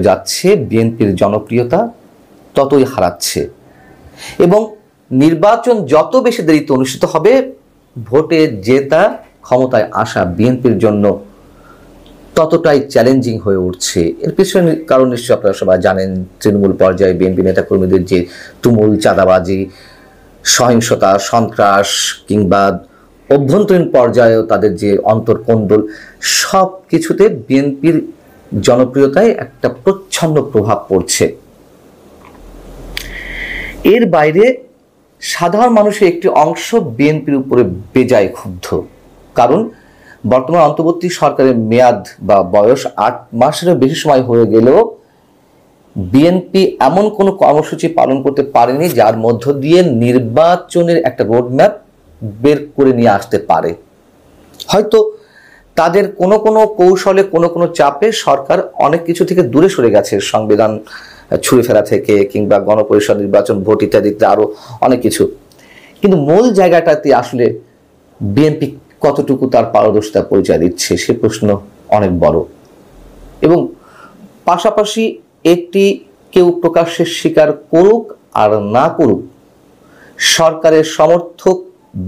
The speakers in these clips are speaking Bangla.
যাচ্ছে বিএনপির জনপ্রিয়তা ততই হারাচ্ছে এবং নির্বাচন যত বেশি দেরিতে অনুষ্ঠিত হবে ভোটে জেতা ক্ষমতায় আসা বিএনপির জন্য ততটাই চ্যালেঞ্জিং হয়ে উঠছে। এর পিছনে কারণ নিশ্চয়ই আপনারা সবাই জানেন, তৃণমূল পর্যায়ে বিএনপি নেতাকর্মীদের যে তুমুল চাঁদাবাজি, সহিংসতা, সন্ত্রাস কিংবা অভ্যন্তরীণ পর্যায়েও তাদের যে অন্তর্কোন্দল, সব কিছুতে বিএনপির জনপ্রিয়তায় একটা প্রচ্ছন্ন প্রভাব পড়ছে। এর বাইরে সাধারণ মানুষের একটি অংশ বিএনপির উপরে বেজায় ক্ষুব্ধ, কারণ বর্তমান অন্তর্বর্তী সরকারের মেয়াদ বা বয়স 8 মাসেরও বেশি সময় হয়ে গেলেও বিএনপি এমন কোনো কর্মসূচি পালন করতে পারেনি যার মধ্য দিয়ে নির্বাচনের একটা রোডম্যাপ বের করে নিয়ে আসতে পারে। হয়তো তাদের কোনো কোনো কৌশলে, কোনো কোনো চাপে সরকার অনেক কিছু থেকে দূরে সরে গেছে, সংবিধান ছুঁড়ে ফেলা থেকে কিংবা গণপরিষদ নির্বাচন, ভোট ইত্যাদিতে আরো অনেক কিছু, কিন্তু মূল জায়গাটাতে আসলে বিএনপি কতটুকু তার পারদর্শিতা পরিচয় দিচ্ছে সে প্রশ্ন অনেক বড়। এবং পাশাপাশি একটি কেউ প্রকাশ্যে স্বীকার করুক আর না করুক, সরকারের সমর্থক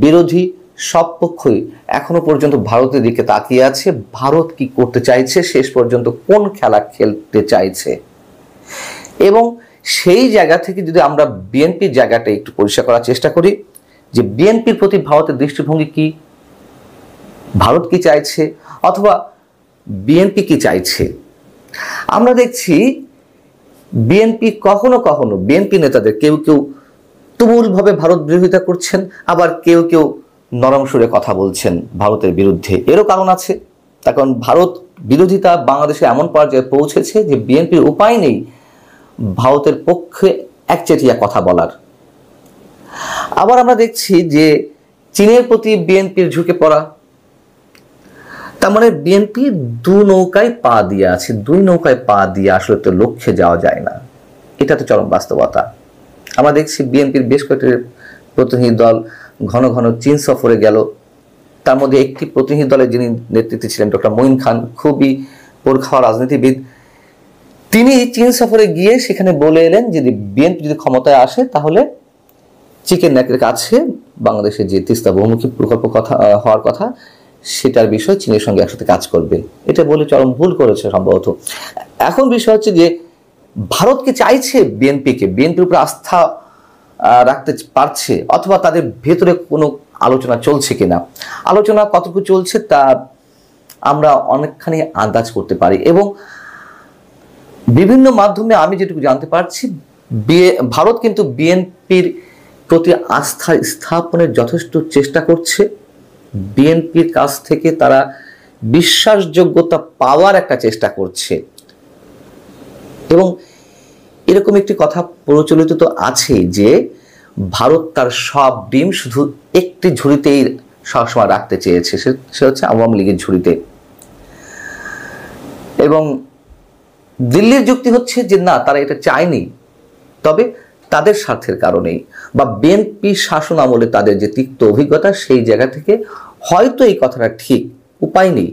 বিরোধী সব পক্ষই এখনো পর্যন্ত ভারতের দিকে তাকিয়ে আছে। ভারত কি করতে চাইছে, শেষ পর্যন্ত কোন খেলা খেলতে চাইছে, এবং সেই জায়গা থেকে যদি আমরা বিএনপির জায়গাটা একটু পরিষ্কার করার চেষ্টা করি যে বিএনপির প্রতি ভারতের দৃষ্টিভঙ্গি কি, ভারত কি চাইছে অথবা বিএনপি কি চাইছে। আমরা দেখছি বিএনপি কখনো কখনো বিএনপি নেতাদের কেউ কেউ তুমুলভাবে ভারত বিরোধিতা করছেন, আবার কেউ কেউ নরম সুরে কথা বলছেন ভারতের বিরুদ্ধে। এরও কারণ আছে, তার কারণ ভারত বিরোধিতা বাংলাদেশে এমন পর্যায়ে পৌঁছেছে যে বিএনপির উপায় নেই ভারতের পক্ষে একচেটিয়া কথা বলার। আবার আমরা দেখছি যে চীনের প্রতি বিএনপির ঝুঁকে পড়া, তার মানে বিএনপি দু নৌকায় পা দিয়ে আছে, দুই নৌকায় পা দিয়ে আসলে তো লক্ষ্যে যাওয়া যায় না, এটা তো চরম বাস্তবতা। আমরা দেখছি বিএনপির বেশ কয়েকটি প্রতিনিধি দল ঘন ঘন চীন সফরে গেল, তার মধ্যে একটি প্রতিনিধি দলের যিনি নেতৃত্বে ছিলেন ডক্টর মঈন খান, খুবই পোরখাওয়া রাজনীতিবিদ, তিনি চীন সফরে গিয়ে সেখানে বলে এলেন যদি বিএনপি যদি ক্ষমতায় আসে তাহলে চিকেন নেকের কাছে বাংলাদেশে যে তিস্তা বহুমুখী প্রকল্প হওয়ার কথা সেটার বিষয়ে চীনের সঙ্গে একসাথে কাজ করবে। এটা বলে চরম ভুল করেছে সম্ভবত। এখন বিষয় হচ্ছে যে ভারত কি চাইছে বিএনপির উপর আস্থা রাখতে পারছে, অথবা তাদের ভেতরে কোনো আলোচনা চলছে কিনা। আলোচনা কতটুকু চলছে তা আমরা অনেকখানি আন্দাজ করতে পারি, এবং বিভিন্ন মাধ্যমে আমি যেটুকু জানতে পারছি ভারত কিন্তু বিএনপির প্রতি আস্থা স্থাপনের যথেষ্ট চেষ্টা করছে। বিএনপির কাছ থেকে তারা বিশ্বাসযোগ্যতা পাওয়ার একটা চেষ্টা করছে, এবং এরকম একটি কথা প্রচলিত তো আছে যে ভারত তার সব ডিম শুধু একটি ঝুড়িতেই সবসময় রাখতে চেয়েছে, সে হচ্ছে আওয়ামী লীগের ঝুড়িতে। এবং দিল্লির যুক্তি হচ্ছে যে না, তারা এটা চায়নি, তবে তাদের স্বার্থের কারণেই বা বিএনপি শাসন আমলে তাদের যে তিক্ত অভিজ্ঞতা সেই জায়গা থেকে হয়তো এই কথাটা ঠিক, উপায় নেই।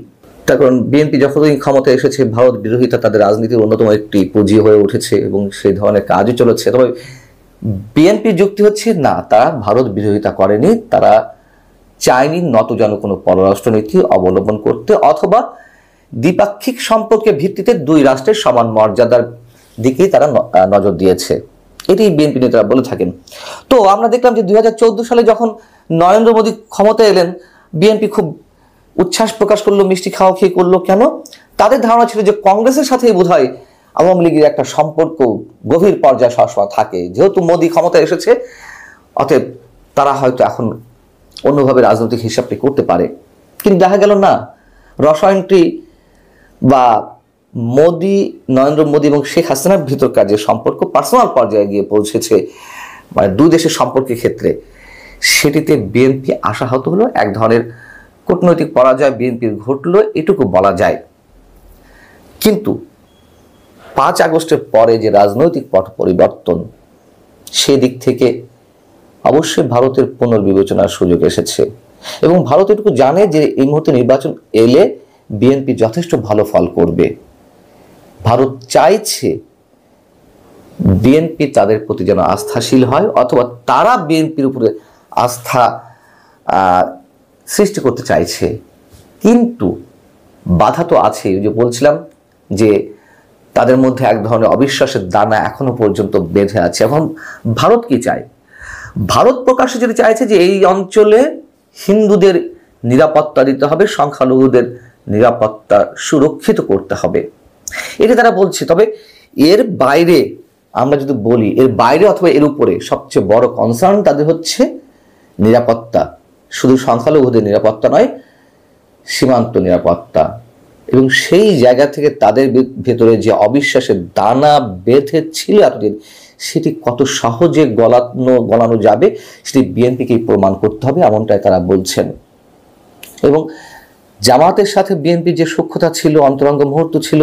তার কারণ বিএনপি যখনই ক্ষমতায় এসেছে ভারত বিরোধিতা তাদের রাজনীতির অন্যতম একটি পুঁজি হয়ে উঠেছে এবং সেই ধরনের কাজই চলেছে। তবে বিএনপির যুক্তি হচ্ছে না, তারা ভারত বিরোধিতা করেনি, তারা চায়নি নতজন কোনো পররাষ্ট্রনীতি অবলম্বন করতে, অথবা দ্বিপাক্ষিক সম্পর্কের ভিত্তিতে দুই রাষ্ট্রের সমান মর্যাদার দিকেই তারা নজর দিয়েছে, এটি বিএনপি নেতারা বলে থাকেন। তো আমরা দেখলাম যে 2014 সালে যখন নরেন্দ্র মোদী ক্ষমতায় এলেন, বিএনপি খুব উচ্ছ্বাস প্রকাশ করলো, মিষ্টি খাওয়া খেয়ে করলো। কেন? তাদের ধারণা ছিল যে কংগ্রেসের সাথেই বোধহয় আওয়ামী লীগের একটা সম্পর্ক গভীর পর্যায়ে সবসময় থাকে, যেহেতু মোদী ক্ষমতায় এসেছে অতএব তারা হয়তো এখন অন্যভাবে রাজনৈতিক হিসাবটি করতে পারে। কিন্তু দেখা গেল না, রসায়নটি বা নরেন্দ্র মোদী এবং শেখ হাসিনার ভিতরকার যে সম্পর্ক পার্সোনাল পর্যায়ে গিয়ে পৌঁছেছে, মানে দুই দেশের সম্পর্কের ক্ষেত্রে, সেটিতে বিএনপি আশাহত হলো, এক ধরনের কূটনৈতিক পরাজয় বিএনপির ঘটলো, এটুকু বলা যায়। কিন্তু 5 আগস্টের পরে যে রাজনৈতিক পট পরিবর্তন, সেদিক থেকে অবশ্যই ভারতের পুনর্বিবেচনার সুযোগ এসেছে, এবং ভারত এটুকু জানে যে এই মুহূর্তে নির্বাচন এলে বিএনপি যথেষ্ট ভালো ফল করবে। ভারত চাইছে বিএনপি তাদের প্রতি যেন আস্থাশীল হয়, অথবা তারা বিএনপির উপরে আস্থা সৃষ্টি করতে চাইছে। কিন্তু বাধা তো আছে, যে বলছিলাম যে তাদের মধ্যে এক ধরনের অবিশ্বাসের দানা এখনো পর্যন্ত বেঁধে আছে। এখন ভারত কি চায়? ভারত প্রকাশ্যে যেটা চাইছে যে এই অঞ্চলে হিন্দুদের নিরাপত্তা দিতে হবে, সংখ্যালঘুদের নিরাপত্তা সুরক্ষিত করতে হবে, এটা তারা বলছে। তবে এর বাইরে আমরা যদি বলি, এর বাইরে অথবা এর উপরে সবচেয়ে বড় কনসার্ন তাদের হচ্ছে নিরাপত্তা, শুধু সংখ্যালঘুদের নিরাপত্তা নয়, সীমান্ত নিরাপত্তা। এবং সেই জায়গা থেকে তাদের ভেতরে যে অবিশ্বাসের দানা বেঁধে ছিল এতদিন, সেটি কত সহজে গলানো যাবে সেটি বিএনপিকেই প্রমাণ করতে হবে, এমনটাই তারা বলছেন। এবং জামাতের সাথে বিএনপির যে সখ্যতা ছিল, অন্তরঙ্গ মুহূর্ত ছিল,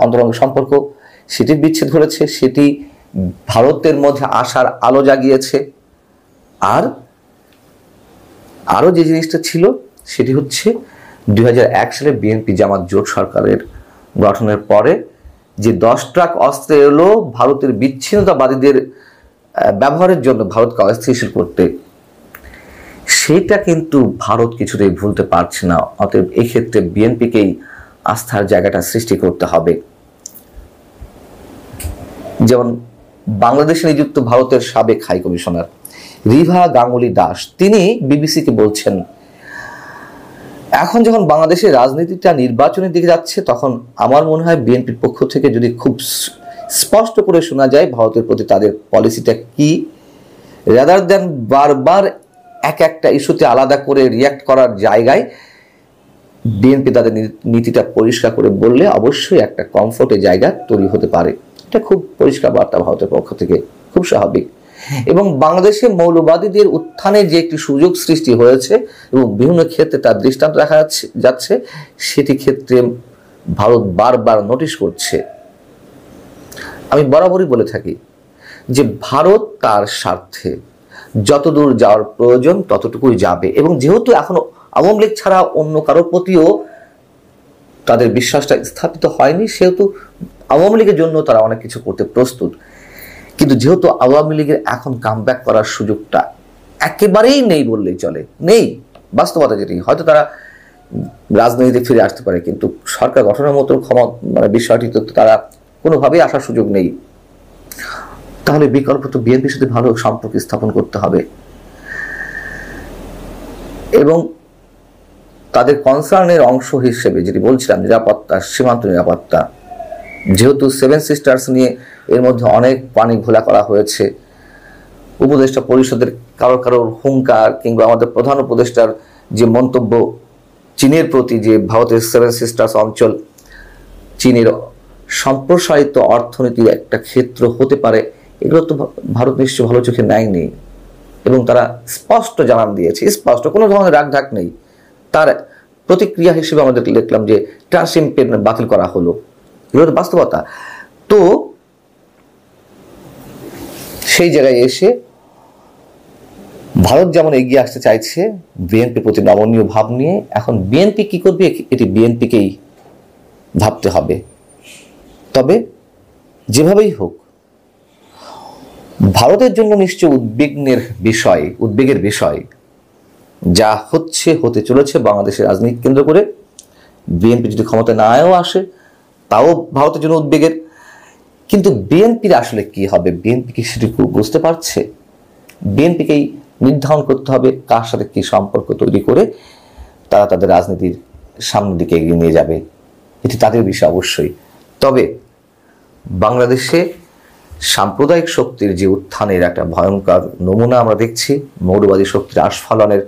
অন্তরঙ্গ সম্পর্ক, সেটির বিচ্ছেদ ঘটেছে, সেটি ভারতের মধ্যে আশার আলো জাগিয়েছে। আর আরও যে জিনিসটা ছিল সেটি হচ্ছে 2001 সালে বিএনপি জামাত জোট সরকারের গঠনের পরে যে 10 ট্রাক অস্ত্র এলো ভারতের বিচ্ছিন্নতাবাদীদের ব্যবহারের জন্য ভারতকে অস্থিতিশীল করতে, সেটা কিন্তু ভারত কিছুতেই ভুলতে পারছে না। অতএব এই ক্ষেত্রে বিএনপিকেই আস্থার জায়গাটা সৃষ্টি করতে হবে। যেমন বাংলাদেশে নিযুক্ত ভারতের সাবেক হাই কমিশনার রিভা গাঙ্গুলি দাস, তিনি বিবিসিকে বলছেন, এখন যখন বাংলাদেশের রাজনীতিটা নির্বাচনের দিকে যাচ্ছে, তখন আমার মনে হয় বিএনপির পক্ষ থেকে যদি খুব স্পষ্ট করে শোনা যায় ভারতের প্রতি তাদের পলিসিটা কি, রাদার দেন বারবার এক একটা ইস্যুতে আলাদা করে রিয়াক্ট করার জায়গায় বিএনপি তাদের নীতিটা পরিষ্কার করে বললে অবশ্যই একটা কমফোর্টের জায়গা তৈরি হতে পারে। এটা খুব পরিষ্কার বার্তা ভারতের পক্ষ থেকে, খুব স্বাভাবিক। এবং বাংলাদেশে মৌলবাদীদের উত্থানে যে একটি সুযোগ সৃষ্টি হয়েছে এবং বিভিন্ন ক্ষেত্রে তার দৃষ্টান্ত দেখা যাচ্ছে, সেটি ক্ষেত্রে ভারত বারবার নোটিশ করছে। আমি বরাবরই বলে থাকি যে ভারত তার স্বার্থে যতদূর যাওয়ার প্রয়োজন ততটুকুই যাবে। এবং যেহেতু এখনো আওয়ামী লীগ ছাড়া অন্য কারোর প্রতিও তাদের বিশ্বাসটা স্থাপিত হয়নি, সেহেতু আওয়ামী লীগের জন্য তারা অনেক কিছু করতে প্রস্তুত। কিন্তু যেহেতু আওয়ামী লীগের এখন কামব্যাক করার সুযোগটা একেবারেই নেই বললেই চলে, নেই, বাস্তবতা যেটি, হয়তো তারা রাজনীতিতে ফিরে আসতে পারে, কিন্তু সরকার গঠনের মতো বিষয়টি তো তারা কোনোভাবেই আসার সুযোগ নেই। তাহলে বিকল্প তো বিএনপির সাথে ভালো সম্পর্ক স্থাপন করতে হবে। এবং তাদের কনসার্নের অংশ হিসেবে যেটি বলছিলাম, নিরাপত্তা, সীমান্ত নিরাপত্তা, যেহেতু 7 সিস্টার্স নিয়ে এর মধ্যে অনেক পানি ঘোলা করা হয়েছে, উপদেষ্টা পরিষদের কারোর হুঙ্কার কিংবা আমাদের প্রধান উপদেষ্টার যে মন্তব্য চীনের প্রতি, যে ভারতের 7 সিস্টার্স অঞ্চল চীনের সম্প্রসারিত অর্থনীতির একটা ক্ষেত্র হতে পারে, এগুলো তো ভারত নিশ্চয় ভালো চোখে নেয়নি। এবং তারা স্পষ্ট জানান দিয়েছে, স্পষ্ট, কোনো ধরনের রাগঢাক নেই। তার প্রতিক্রিয়া হিসেবে আমাদের দেখলাম যে ট্রান্সশিপমেন্ট বাতিল করা হলো, এগুলো তো বাস্তবতা। তো সেই জায়গায় এসে ভারত যেমন এগিয়ে আসতে চাইছে বিএনপির প্রতি নমনীয় ভাব নিয়ে, এখন বিএনপি কি করবে এটি বিএনপিকেই ভাবতে হবে। তবে যেভাবেই হোক, ভারতের জন্য নিশ্চয় উদ্বেগের বিষয় যা হতে চলেছে বাংলাদেশের রাজনীতি কেন্দ্র করে। বিএনপি যদি ক্ষমতায় নাও আসে তাও ভারতের জন্য উদ্বেগের। কিন্তু বিএনপির আসলে কি হবে, বিএনপি কি সেটি বুঝতে পারছে? বিএনপিকেই নির্ধারণ করতে হবে কার সাথে কি সম্পর্ক তৈরি করে তারা তাদের রাজনীতির সামনের দিকে এগিয়ে নিয়ে যাবে, এটি তাদের বিষয় অবশ্যই। তবে বাংলাদেশে সাম্প্রদায়িক শক্তির যে উত্থানের একটা ভয়ঙ্কর নমুনা আমরা দেখছি, মৌলবাদী শক্তির আস্ফালনের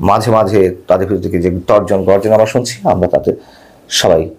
মাঝে মাঝে তাদের বিরুদ্ধে যে তর্জন গর্জন আমরা শুনছি, আমরা তাতে সবাই